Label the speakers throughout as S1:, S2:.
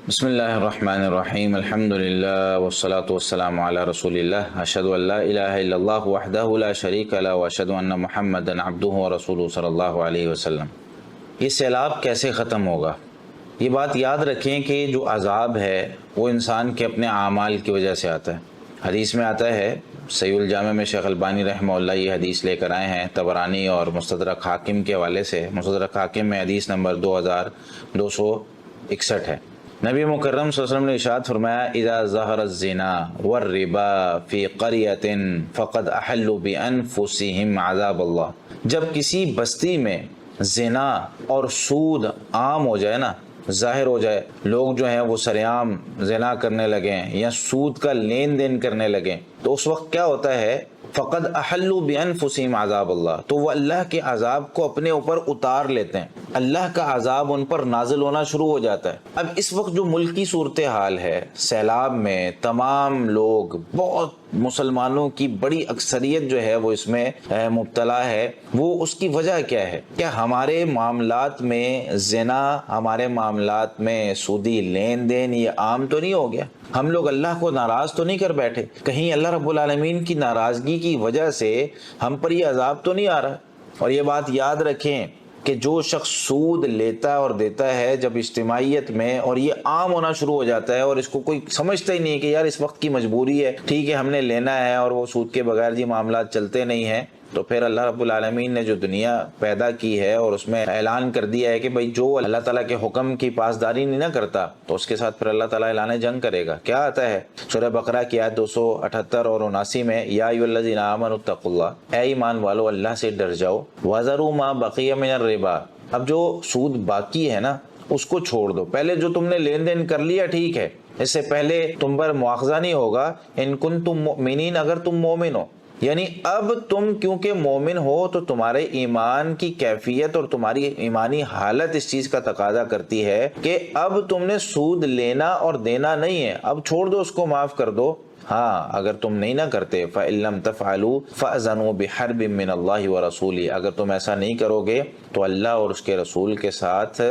S1: بسم اللہ الرحمن الرحیم الحمد للہ والصلاة والسلام علی رسول اللہ اشہد ان لا الہ الا اللہ وحدہ لا شریک لہ واشہد ان محمدا عبدہ ورسولہ صلی اللہ علیہ وسلم۔ یہ سیلاب کیسے ختم ہوگا؟ یہ بات یاد رکھیں کہ جو عذاب ہے وہ انسان کے اپنے اعمال کی وجہ سے آتا ہے۔ حدیث میں آتا ہے، صحیح الجامع میں شیخ البانی رحمہ اللہ یہ حدیث لے کر آئے ہیں طبرانی اور مستدرک حاکم کے حوالے سے۔ مستدرک حاکم میں حدیث نمبر 2261 ہے۔ نبی مکرم صلی اللہ علیہ وسلم نے ارشاد فرمایا، اذا ظہر الزنا والربا فی قریۃ فقد احلوا بانفسہم عذاب اللہ۔ جب کسی بستی میں زنا اور سود عام ہو جائے نا، ظاہر ہو جائے، لوگ جو ہیں وہ سریعام زنا کرنے لگیں یا سود کا لین دین کرنے لگیں، تو اس وقت کیا ہوتا ہے؟ فقد احلوا بانفسہم عذاب اللہ، تو وہ اللہ کے عذاب کو اپنے اوپر اتار لیتے ہیں، اللہ کا عذاب ان پر نازل ہونا شروع ہو جاتا ہے۔ اب اس وقت جو ملکی صورتحال ہے، سیلاب میں تمام لوگ، بہت مسلمانوں کی بڑی اکثریت جو ہے وہ اس میں مبتلا ہے۔ وہ اس کی وجہ کیا ہے؟ کیا ہمارے معاملات میں زنا، ہمارے معاملات میں سودی لین دین یہ عام تو نہیں ہو گیا؟ ہم لوگ اللہ کو ناراض تو نہیں کر بیٹھے؟ کہیں اللہ رب العالمین کی ناراضگی کی وجہ سے ہم پر یہ عذاب تو نہیں آ رہا؟ اور یہ بات یاد رکھیں کہ جو شخص سود لیتا اور دیتا ہے جب اجتماعیت میں، اور یہ عام ہونا شروع ہو جاتا ہے اور اس کو کوئی سمجھتا ہی نہیں کہ یار اس وقت کی مجبوری ہے، ٹھیک ہے ہم نے لینا ہے، اور وہ سود کے بغیر جی معاملات چلتے نہیں ہیں، تو پھر اللہ رب العالمین نے جو دنیا پیدا کی ہے اور اس میں اعلان کر دیا ہے کہ بھائی جو اللہ تعالیٰ کے حکم کی پاسداری نہیں نہ کرتا تو اس کے ساتھ پھر اللہ تعالیٰ اعلان جنگ کرے گا۔ کیا آتا ہے سورہ بقرہ کی آیت 278 اور 79 میں، یا ایھا الذین آمنوا اتقوا اللہ، اے ایمان والو اللہ سے ڈر جاؤ، وذروا ما بقی من الربا، اب جو سود باقی ہے نا اس کو چھوڑ دو، پہلے جو تم نے لین دین کر لیا ٹھیک ہے، اس سے پہلے تم پر مواخذہ نہیں ہوگا، ان کنتم مؤمنین، اگر تم مومن ہو، یعنی اب تم کیونکہ مومن ہو تو تمہارے ایمان کی کیفیت اور تمہاری ایمانی حالت اس چیز کا تقاضا کرتی ہے کہ اب تم نے سود لینا اور دینا نہیں ہے، اب چھوڑ دو، اس کو معاف کر دو۔ ہاں اگر تم نہیں نہ کرتے، فَإِن لَّمْ تَفْعَلُوا فَأْذَنُوا بِحَرْبٍ مِّنَ اللَّهِ وَرَسُولِهِ، اگر تم ایسا نہیں کرو گے تو اللہ اور اس کے رسول کے ساتھ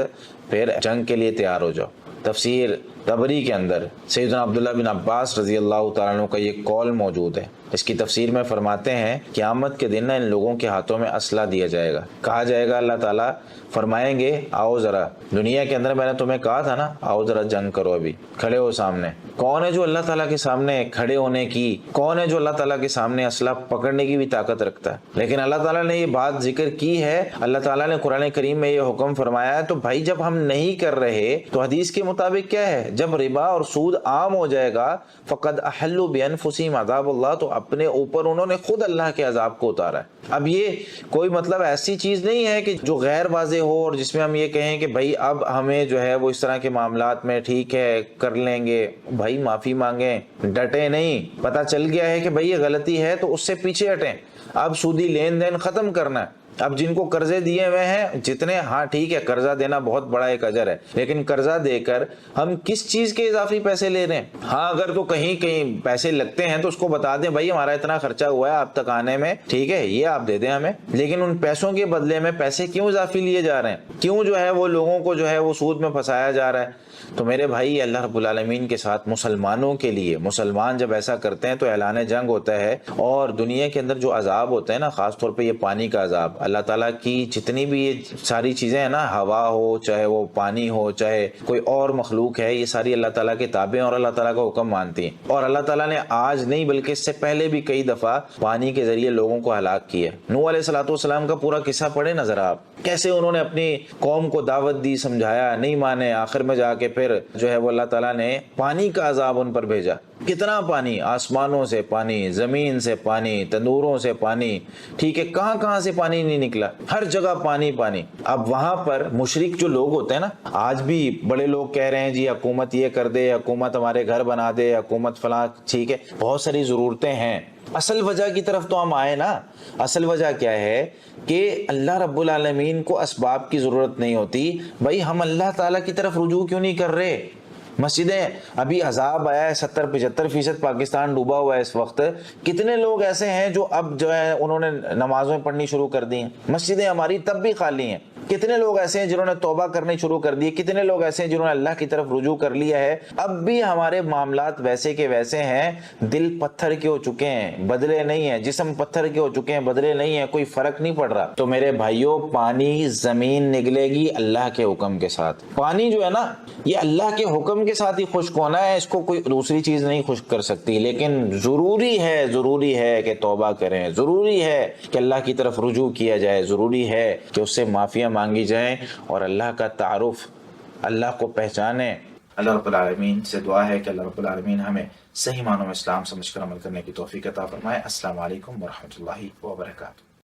S1: پھر جنگ کے لیے تیار ہو جاؤ۔ تفسیر طبری کے اندر سیدنا عبداللہ بن عباس رضی اللہ تعالیٰ عنہ کا یہ قول موجود ہے۔ اس کی تفسیر میں فرماتے ہیں قیامت کے دن ان لوگوں کے ہاتھوں میں اسلحہ دیا جائے گا، کہا جائے گا، اللہ تعالیٰ فرمائیں گے آؤ ذرا، دنیا کے اندر میں نے تمہیں کہا تھا نا آؤ ذرا جنگ کرو، ابھی کھڑے ہو سامنے۔ کون ہے جو اللہ تعالیٰ کے سامنے کھڑے ہونے کی، کون ہے جو اللہ تعالیٰ کے سامنے اسلحہ پکڑنے کی بھی طاقت رکھتا ہے؟ لیکن اللہ تعالیٰ نے یہ بات ذکر کی ہے، اللہ تعالیٰ نے قرآن کریم میں یہ حکم فرمایا ہے، تو بھائی جب ہم نہیں کر رہے تو حدیث کے مطابق کیا ہے؟ جب ربا اور سود عام ہو جائے گا، فقد احلوا بانفسہم عذاب اللہ، تو اپنے اوپر انہوں نے خود اللہ کے عذاب کو اتارا ہے۔ اب یہ کوئی مطلب ایسی چیز نہیں ہے کہ جو غیر واضح ہو اور جس میں ہم یہ کہیں کہ بھائی اب ہمیں جو ہے وہ اس طرح کے معاملات میں ٹھیک ہے کر لیں گے، بھائی معافی مانگیں، ڈٹے نہیں، پتہ چل گیا ہے کہ بھائی یہ غلطی ہے تو اس سے پیچھے ہٹیں، اب سودی لین دین ختم کرنا ہے۔ اب جن کو قرضے دیے ہوئے ہیں جتنے، ہاں ٹھیک ہے قرضہ دینا بہت بڑا ایک اجر ہے، لیکن قرضہ دے کر ہم کس چیز کے اضافی پیسے لے رہے ہیں؟ ہاں اگر تو کہیں کہیں پیسے لگتے ہیں تو اس کو بتا دیں بھائی ہمارا اتنا خرچہ ہوا ہے آپ تک آنے میں، ٹھیک ہے یہ آپ دے دیں ہمیں، لیکن ان پیسوں کے بدلے میں پیسے کیوں اضافی لیے جا رہے ہیں؟ کیوں جو ہے وہ لوگوں کو جو ہے وہ سود میں پھنسایا جا رہا ہے؟ تو میرے بھائی اللہ رب العالمین کے ساتھ مسلمانوں کے لیے، مسلمان جب ایسا کرتے ہیں تو اعلان جنگ ہوتا ہے، اور دنیا کے اندر جو عذاب ہوتا ہے نا، خاص طور پہ یہ پانی کا عذاب، اللہ تعالیٰ کی جتنی بھی یہ ساری چیزیں ہیں نا، ہوا ہو چاہے وہ پانی ہو چاہے کوئی اور مخلوق ہے، یہ ساری اللہ تعالیٰ کے تابع اور اللہ تعالیٰ کا حکم مانتی ہیں، اور اللہ تعالیٰ نے آج نہیں بلکہ اس سے پہلے بھی کئی دفعہ پانی کے ذریعے لوگوں کو ہلاک کیا۔ نوح علیہ السلام کا پورا قصہ پڑھیں نا ذرا آپ، کیسے انہوں نے اپنی قوم کو دعوت دی، سمجھایا، نہیں مانے، آخر میں جا کے پھر جو ہے وہ اللہ تعالیٰ نے پانی کا عذاب ان پر بھیجا۔ کتنا پانی، آسمانوں سے پانی، زمین سے پانی، تندوروں سے پانی، ٹھیک ہے کہاں کہاں سے پانی نہیں نکلا، ہر جگہ پانی پانی۔ اب وہاں پر مشرک جو لوگ ہوتے ہیں نا، آج بھی بڑے لوگ کہہ رہے ہیں جی حکومت یہ کر دے، حکومت ہمارے گھر بنا دے، حکومت فلاں، ٹھیک ہے بہت ساری ضرورتیں ہیں، اصل وجہ کی طرف تو ہم آئے نا۔ اصل وجہ کیا ہے کہ اللہ رب العالمین کو اسباب کی ضرورت نہیں ہوتی، بھائی ہم اللہ تعالیٰ کی طرف رجوع کیوں نہیں کر رہے؟ مسجدیں ابھی عذاب آیا ہے، 70-75% پاکستان ڈوبا ہوا ہے اس وقت، کتنے لوگ ایسے ہیں جو اب جو ہے انہوں نے نمازیں پڑھنی شروع کر دی ہیں، مسجدیں ہماری تب بھی خالی ہیں، کتنے لوگ ایسے ہیں جنہوں نے توبہ کرنی شروع کر دی، کتنے لوگ ایسے ہیں جنہوں نے اللہ کی طرف رجوع کر لیا ہے، اب بھی ہمارے معاملات ویسے کے ویسے ہیں، دل پتھر کے ہو چکے ہیں، بدلے نہیں ہیں، جسم پتھر کے ہو چکے ہیں، بدلے نہیں ہیں، کوئی فرق نہیں پڑ رہا۔ تو میرے بھائیوں، پانی زمین نگلے گی اللہ کے حکم کے ساتھ۔ پانی جو ہے نا، یہ اللہ کے حکم کے ساتھ ہی خشک ہونا ہے، اس کو کوئی دوسری چیز نہیں خشک کر سکتی، لیکن ضروری ہے کہ توبہ کریں، ضروری ہے کہ اللہ کی طرف رجوع کیا جائے، ضروری ہے کہ اس سے معافیاں مانگی جائیں اور اللہ کا تعارف، اللہ کو پہچانیں۔ اللہ رب العالمین سے دعا ہے کہ اللہ رب العالمین ہمیں صحیح معنوں میں اسلام سمجھ کر عمل کرنے کی توفیق عطا فرمائے۔ السلام علیکم ورحمۃ اللہ وبرکاتہ۔